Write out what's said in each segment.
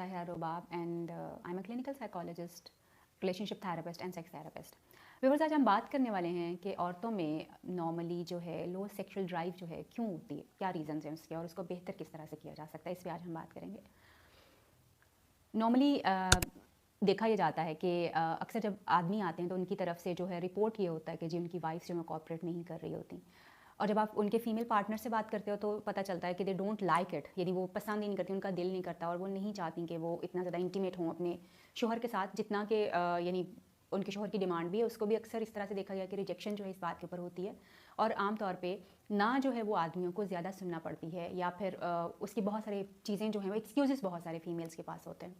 Sahira Robab and I'm a clinical psychologist, relationship therapist and sex therapist. Viewers, आज हम बात करने वाले हैं कि औरतों में नॉर्मली जो है लो सेक्सुअल ड्राइव जो है क्यों होती है, क्या रीजंस हैं उसके और उसको बेहतर किस तरह से किया जा सकता है, इस पर आज हम बात करेंगे। नॉर्मली देखा यह जाता है कि अक्सर जब आदमी आते हैं तो उनकी तरफ से जो है रिपोर्ट ये होता है कि जी उनकी वाइफ जो है कॉपरेट नहीं कर रही होती, और जब आप उनके फीमेल पार्टनर से बात करते हो तो पता चलता है कि दे डोंट लाइक इट, यानी वो पसंद ही नहीं करती, उनका दिल नहीं करता और वो नहीं चाहती कि वो इतना ज़्यादा इंटीमेट हों अपने शोहर के साथ जितना कि यानी उनके शोहर की डिमांड भी है। उसको भी अक्सर इस तरह से देखा गया कि रिजेक्शन जो है इस बात के ऊपर होती है, और आमतौर पे ना जो है वो आदमियों को ज़्यादा सुनना पड़ती है, या फिर उसकी बहुत सारी चीज़ें जो हैं वो एक्सक्यूजेस बहुत सारे फीमेल्स के पास होते हैं।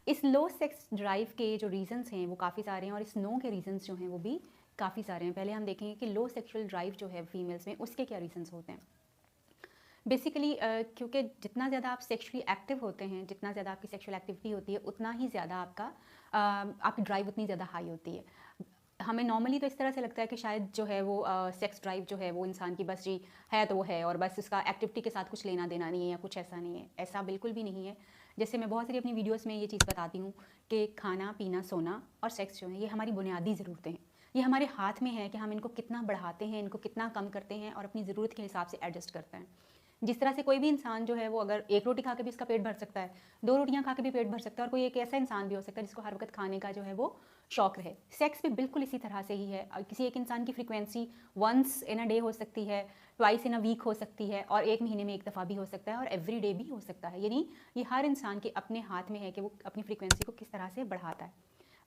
इस लो सेक्स ड्राइव के जो रीजंस हैं वो काफ़ी सारे हैं, और इस नो के रीजंस जो हैं वो भी काफ़ी सारे हैं। पहले हम देखेंगे कि लो सेक्सुअल ड्राइव जो है फीमेल्स में उसके क्या रीजंस होते हैं। बेसिकली क्योंकि जितना ज़्यादा आप सेक्सुअली एक्टिव होते हैं, जितना ज़्यादा आपकी सेक्सुअल एक्टिविटी होती है, उतना ही ज़्यादा आपकी ड्राइव उतनी ज़्यादा हाई होती है। हमें नॉर्मली तो इस तरह से लगता है कि शायद जो है वो सेक्स ड्राइव जो है वो इंसान की बस जी है तो वो है, और बस उसका एक्टिविटी के साथ कुछ लेना देना नहीं है या कुछ ऐसा नहीं है। ऐसा बिल्कुल भी नहीं है। जैसे मैं बहुत सारी अपनी वीडियोस में ये चीज़ बताती हूँ कि खाना पीना सोना और सेक्स जो है ये हमारी बुनियादी ज़रूरतें हैं। ये हमारे हाथ में है कि हम इनको कितना बढ़ाते हैं, इनको कितना कम करते हैं और अपनी ज़रूरत के हिसाब से एडजस्ट करते हैं। जिस तरह से कोई भी इंसान जो है वो अगर एक रोटी खा के भी इसका पेट भर सकता है, दो रोटियां खा के भी पेट भर सकता है, और कोई एक ऐसा इंसान भी हो सकता है जिसको हर वक्त खाने का जो है वो शौक रहे। सेक्स भी बिल्कुल इसी तरह से ही है। किसी एक इंसान की frequency once in a day हो सकती है, ट्वाइस इन अ वीक हो सकती है, और एक महीने में एक दफ़ा भी हो सकता है, और एवरी डे भी हो सकता है। यानी ये हर इंसान के अपने हाथ में है कि वो अपनी फ्रीक्वेंसी को किस तरह से बढ़ाता है।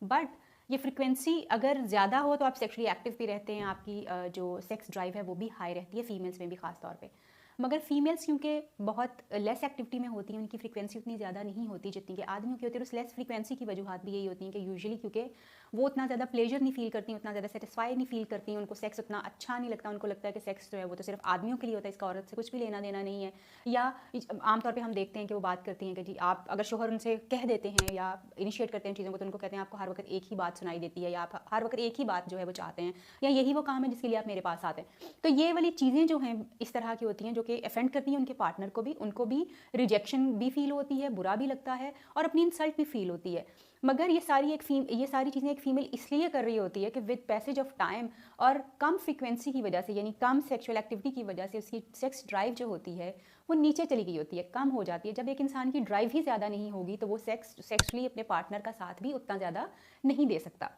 बट ये फ्रीक्वेंसी अगर ज़्यादा हो तो आप सेक्सुअली एक्टिव भी रहते हैं, आपकी जो सेक्स ड्राइव है वो भी हाई रहती है, फीमेल्स में भी खास तौर पे। मगर फीमेल्स क्योंकि बहुत लेस एक्टिविटी में होती हैं, उनकी फ्रीक्वेंसी उतनी ज़्यादा नहीं होती जितनी कि आदमियों की होती है। उस लेस फ्रीक्वेंसी की वजूहत भी यही होती हैं कि यूजुअली क्योंकि वो उतना ज़्यादा प्लेजर नहीं फील करती, उतना ज़्यादा सेटिस्फाई नहीं फील करती, उनको सेक्स उतना अच्छा नहीं लगता। उनको लगता है कि सेक्स जो है वो तो सिर्फ आदमियों के लिए होता है, इसका औरत से कुछ भी लेना देना नहीं है। या आमतौर पर हम देखते हैं कि वो बात करती हैं कि जी आप अगर शोहर उनसे कह देते हैं या इनिशिएट करते हैं चीज़ों को, तो उनको कहते हैं आपको हर वक्त एक ही बात सुनाई देती है, या आप हर वक्त एक ही बात जो है वो चाहते हैं, या यही वो काम है जिसके लिए आप मेरे पास आते हैं। तो ये वाली चीज़ें जो हैं इस तरह की होती हैं जो कि अफेंड करती हैं उनके पार्टनर को भी, उनको भी रिजेक्शन भी फील होती है, बुरा भी लगता है, और अपनी इंसल्ट भी फील होती है। मगर ये सारी चीज़ें एक फीमेल इसलिए कर रही होती है कि विद पैसेज ऑफ टाइम और कम फ्रीक्वेंसी की वजह से, यानी कम सेक्सुअल एक्टिविटी की वजह से उसकी सेक्स ड्राइव जो होती है वो नीचे चली गई होती है, कम हो जाती है। जब एक इंसान की ड्राइव ही ज़्यादा नहीं होगी तो वो सेक्सुअली अपने पार्टनर का साथ भी उतना ज़्यादा नहीं दे सकता।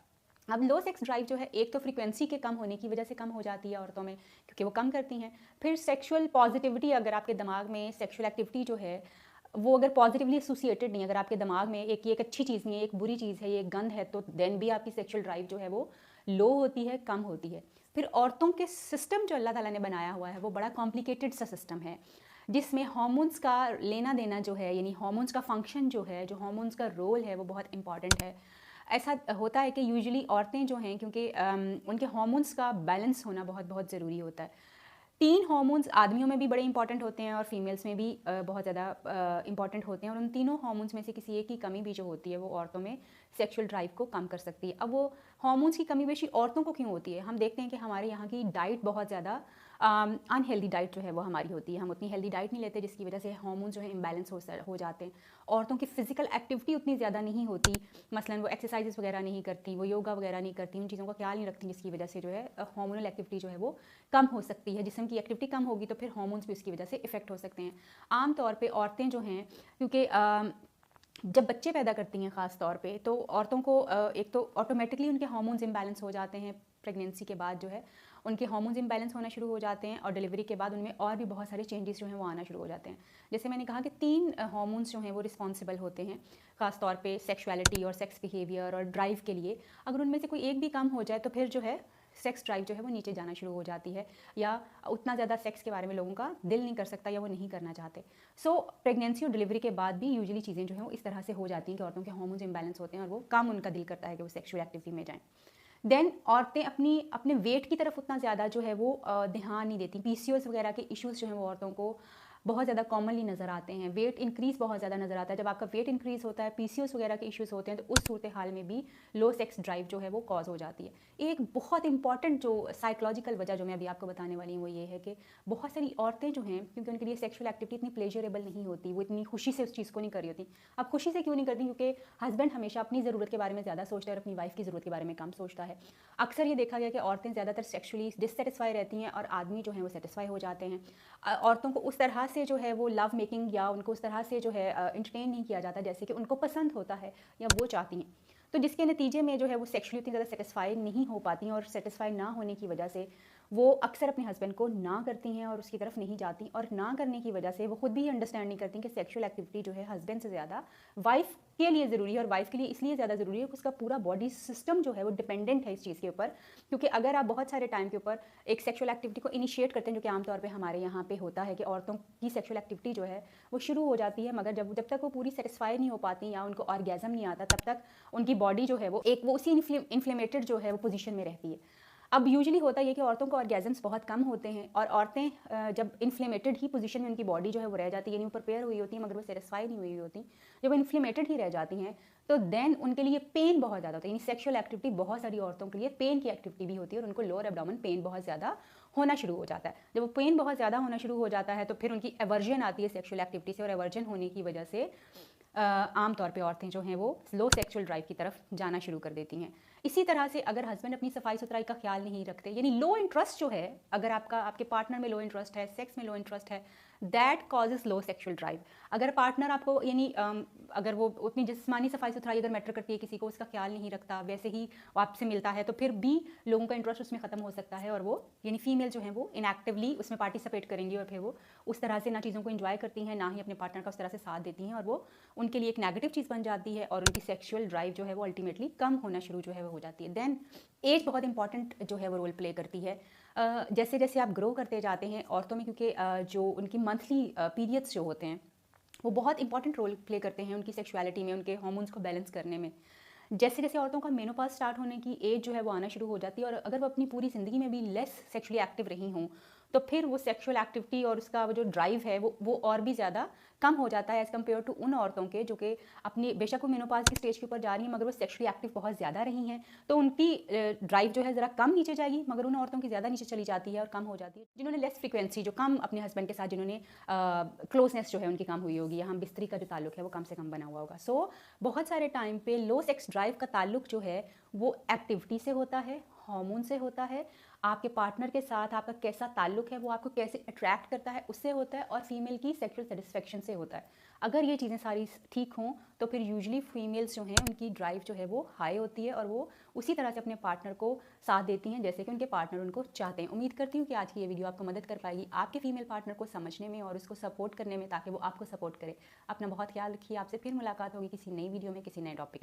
अब लो सेक्स ड्राइव जो है एक तो फ्रीक्वेंसी के कम होने की वजह से कम हो जाती है औरतों में, क्योंकि वो कम करती हैं। फिर सेक्सुअल पॉजिटिविटी, अगर आपके दिमाग में सेक्सुअल एक्टिविटी जो है वो अगर पॉजिटिवली एसोसिएटेड नहीं, अगर आपके दिमाग में ये एक अच्छी चीज़ नहीं है, एक बुरी चीज़ है, ये एक गंद है, तो देन भी आपकी सेक्सुअल ड्राइव जो है वो लो होती है, कम होती है। फिर औरतों के सिस्टम जो अल्लाह ताला ने बनाया हुआ है वो बड़ा कॉम्प्लिकेटेड सा सिस्टम है, जिसमें हार्मोन्स का लेना देना जो है, यानी हार्मोन्स का फंक्शन जो है, जो हार्मोन्स का रोल है वो बहुत इंपॉर्टेंट है। ऐसा होता है कि यूजुअली औरतें जो हैं, क्योंकि उनके हार्मोन्स का बैलेंस होना बहुत बहुत ज़रूरी होता है। 3 हार्मोन्स आदमियों में भी बड़े इंपॉर्टेंट होते हैं और फीमेल्स में भी बहुत ज़्यादा इंपॉर्टेंट होते हैं, और उन तीनों हार्मोन्स में से किसी एक की कमी भी जो होती है वो औरतों में सेक्सुअल ड्राइव को कम कर सकती है। अब वो हार्मोन्स की कमी बेशी औरतों को क्यों होती है? हम देखते हैं कि हमारे यहाँ की डाइट बहुत ज़्यादा अनहेल्दी डाइट जो है वो हमारी होती है। हम उतनी हेल्दी डाइट नहीं लेते, जिसकी वजह से हार्मोन्स जो है इम्बैलेंस हो जाते हैं। औरतों की फिजिकल एक्टिविटी उतनी ज़्यादा नहीं होती, मसलन वो एक्सरसाइजेस वगैरह नहीं करती, वो योगा वगैरह नहीं करती, उन चीज़ों का ख्याल नहीं रखती, जिसकी वजह से जो है हार्मोनल एक्टिविटी जो है वो कम हो सकती है। जिस्म की एक्टिविटी कम होगी तो फिर हार्मोन्स भी उसकी वजह से इफेक्ट हो सकते हैं। आमतौर पे औरतें जो हैं, क्योंकि जब बच्चे पैदा करती हैं ख़ास तौर पे, तो औरतों को एक तो ऑटोमेटिकली उनके हार्मोन्स इम्बैलेंस हो जाते हैं। प्रेगनेंसी के बाद जो है उनके हार्मोन्स इम्बैलेंस होना शुरू हो जाते हैं, और डिलीवरी के बाद उनमें और भी बहुत सारे चेंजेस जो हैं वो आना शुरू हो जाते हैं। जैसे मैंने कहा कि 3 हार्मोन्स जो हैं वो रिस्पॉन्सिबल होते हैं ख़ास तौर पे सेक्सुअलिटी और सेक्स बिहेवियर और ड्राइव के लिए। अगर उनमें से कोई एक भी कम हो जाए तो फिर जो है सेक्स ड्राइव जो है वो नीचे जाना शुरू हो जाती है, या उतना ज़्यादा सेक्स के बारे में लोगों का दिल नहीं कर सकता, या वो नहीं करना चाहते। सो प्रेगनेंसी और डिलीवरी के बाद भी यूजुअली चीज़ें जो हैं वो इस तरह से हो जाती हैं कि औरतों के हार्मोन्स इम्बैलेंस होते हैं और वो कम उनका दिल करता है कि वो सेक्सुअल एक्टिविटी में जाएँ। देन औरतें अपने वेट की तरफ उतना ज़्यादा जो है वो ध्यान नहीं देती। पीसीओएस वगैरह के इश्यूज़ जो हैं वो औरतों को बहुत ज़्यादा कॉमनली नज़र आते हैं। वेट इंक्रीज़ बहुत ज़्यादा नज़र आता है। जब आपका वेट इंक्रीज़ होता है, पीसीओएस वगैरह के इश्यूज़ होते हैं, तो उस सूरत हाल में भी लो सेक्स ड्राइव जो है वो कॉज हो जाती है। एक बहुत इंपॉर्टेंट जो साइकोलॉजिकल वजह जो मैं अभी आपको बताने वाली हूँ वो ये है कि बहुत सारी औरतें जो हैं, क्योंकि उनके लिए सेक्शुअल एक्टिविटी इतनी प्लेजरेबल नहीं होती, वो इतनी खुशी से उस चीज़ को नहीं कर रही होती। अब खुशी से क्यों नहीं करती? क्योंकि हस्बैंड हमेशा अपनी ज़रूरत के बारे में ज़्यादा सोचता है और अपनी वाइफ की ज़रूरत के बारे में कम सोचता है। अक्सर ये देखा गया कि औरतें ज़्यादातर सेक्शुअली डिससेटिस्फाई रहती हैं और आदमी जो हैं वो सेटिस्फाई हो जाते हैं। औरतों को उस तरह से जो है वो लव मेकिंग या उनको उस तरह से जो है एंटरटेन नहीं किया जाता जैसे कि उनको पसंद होता है या वो चाहती हैं। तो जिसके नतीजे में जो है वो सेक्शुअली उतनी ज़्यादा सेटिस्फाई नहीं हो पाती हैं और सेटिस्फाई ना होने की वजह से वो अक्सर अपने हस्बैंड को ना करती हैं और उसकी तरफ नहीं जाती, और ना करने की वजह से वो खुद भी अंडरस्टैंड नहीं करती कि सेक्शुअल एक्टिविटी जो है हस्बैंड से ज़्यादा वाइफ के लिए ज़रूरी है, और वाइफ के लिए इसलिए ज़्यादा ज़रूरी है कि उसका पूरा बॉडी सिस्टम जो है वो डिपेंडेंट है इस चीज़ के ऊपर। क्योंकि अगर आप बहुत सारे टाइम के ऊपर एक सेक्शुअल एक्टिविटी को इनिशिएट करते हैं, जो कि आमतौर पे हमारे यहाँ पे होता है कि औरतों की सेक्शुअल एक्टिविटी जो है वो शुरू हो जाती है, मगर जब तक वो पूरी सेटिस्फाई नहीं हो पाती या उनको ऑर्गेज़म नहीं आता, तब तक उनकी बॉडी जो है वो उसी इन्फ्लेमेटेड जो है वो पोजीशन में रहती है। अब यूजुअली होता है कि औरतों को ऑर्गेजम्स बहुत कम होते हैं, और औरतें जब इन्फ्लेमेटेड ही पोजीशन में उनकी बॉडी जो है वो रह जाती है, यानी वो प्रिपेयर हुई होती है मगर वो सेटिस्फाई नहीं हुई होती, जब वो इन्फ्लेमेटेड ही रह जाती हैं, तो देन उनके लिए पेन बहुत ज़्यादा होता है। यानी सेक्शुअल एक्टिविटी बहुत सारी औरतों के लिए पेन की एक्टिविटी भी होती है और उनको लोअर एब्डोमेन पेन बहुत ज़्यादा होना शुरू हो जाता है। जब वो पेन बहुत ज़्यादा होना शुरू हो जाता है तो फिर उनकी एवर्जन आती है सेक्शुअल एक्टिविटी से, और एवर्जन होने की वजह से आमतौर पे औरतें जो हैं वो लो सेक्सुअल ड्राइव की तरफ जाना शुरू कर देती हैं। इसी तरह से अगर हस्बैंड अपनी सफाई सुथराई का ख्याल नहीं रखते, यानी लो इंटरेस्ट जो है, अगर आपके पार्टनर में लो इंटरेस्ट है, सेक्स में लो इंटरेस्ट है, that causes low sexual drive. अगर पार्टनर आपको यानी अगर वो उतनी जिस्मानी सफाई सुथराई अगर मैटर करती है किसी को, उसका ख्याल नहीं रखता, वैसे ही वो आपसे मिलता है, तो फिर भी लोगों का इंटरेस्ट उसमें ख़त्म हो सकता है, और वो यानी फीमेल जो है वो इनएक्टिवली उसमें पार्टिसिपेट करेंगी, और फिर वो उस तरह से ना चीज़ों को एंजॉय करती हैं, ना ही अपने पार्टनर का उस तरह से साथ देती हैं, और वो उनके लिए एक नेगेटिव चीज़ बन जाती है, और उनकी सेक्शुअल ड्राइव जो है वो अल्टीमेटली कम होना शुरू जो है वो हो जाती है। देन एज बहुत इंपॉर्टेंट जो है वो रोल प्ले करती है। जैसे जैसे आप ग्रो करते जाते हैं औरतों में, क्योंकि जो उनकी मंथली पीरियड्स जो होते हैं वो बहुत इंपॉर्टेंट रोल प्ले करते हैं उनकी सेक्सुअलिटी में, उनके हार्मोन्स को बैलेंस करने में। जैसे जैसे औरतों का मेनोपॉज स्टार्ट होने की एज जो है वो आना शुरू हो जाती है, और अगर वो अपनी पूरी ज़िंदगी में भी लेस सेक्सुअली एक्टिव रही हों, तो फिर वो सेक्सुअल एक्टिविटी और उसका वो जो ड्राइव है वो और भी ज़्यादा कम हो जाता है एज़ कम्पेयर टू उन औरतों के जो कि अपनी बेशक वो मेनोपॉज की स्टेज के ऊपर जा रही हैं मगर वो सेक्सुअली एक्टिव बहुत ज़्यादा रही हैं, तो उनकी ड्राइव जो है ज़रा कम नीचे जाएगी, मगर उन औरतों की ज़्यादा नीचे चली जाती है और कम हो जाती है जिन्होंने लेस फ्रिक्वेंसी, जो कम अपने हस्बैंड के साथ जिन्होंने क्लोजनेस जो है उनकी कम हुई होगी, या हम बिस्तरी का जो ताल्लुक है वो कम से कम बना हुआ होगा। सो बहुत सारे टाइम पे लो सेक्स ड्राइव का ताल्लुक जो है वो एक्टिविटी से होता है, हार्मोन से होता है, आपके पार्टनर के साथ आपका कैसा ताल्लुक है, वो आपको कैसे अट्रैक्ट करता है उससे होता है, और फीमेल की सेक्सुअल सेटिस्फेक्शन से होता है। अगर ये चीज़ें सारी ठीक हों तो फिर यूजुअली फीमेल्स जो हैं उनकी ड्राइव जो है वो हाई होती है, और वो उसी तरह से अपने पार्टनर को साथ देती हैं जैसे कि उनके पार्टनर उनको चाहते हैं। उम्मीद करती हूँ कि आज की ये वीडियो आपको मदद कर पाएगी आपके फीमेल पार्टनर को समझने में और उसको सपोर्ट करने में, ताकि वो आपको सपोर्ट करे। अपना बहुत ख्याल रखिए। आपसे फिर मुलाकात होगी किसी नई वीडियो में किसी नए टॉपिक के साथ।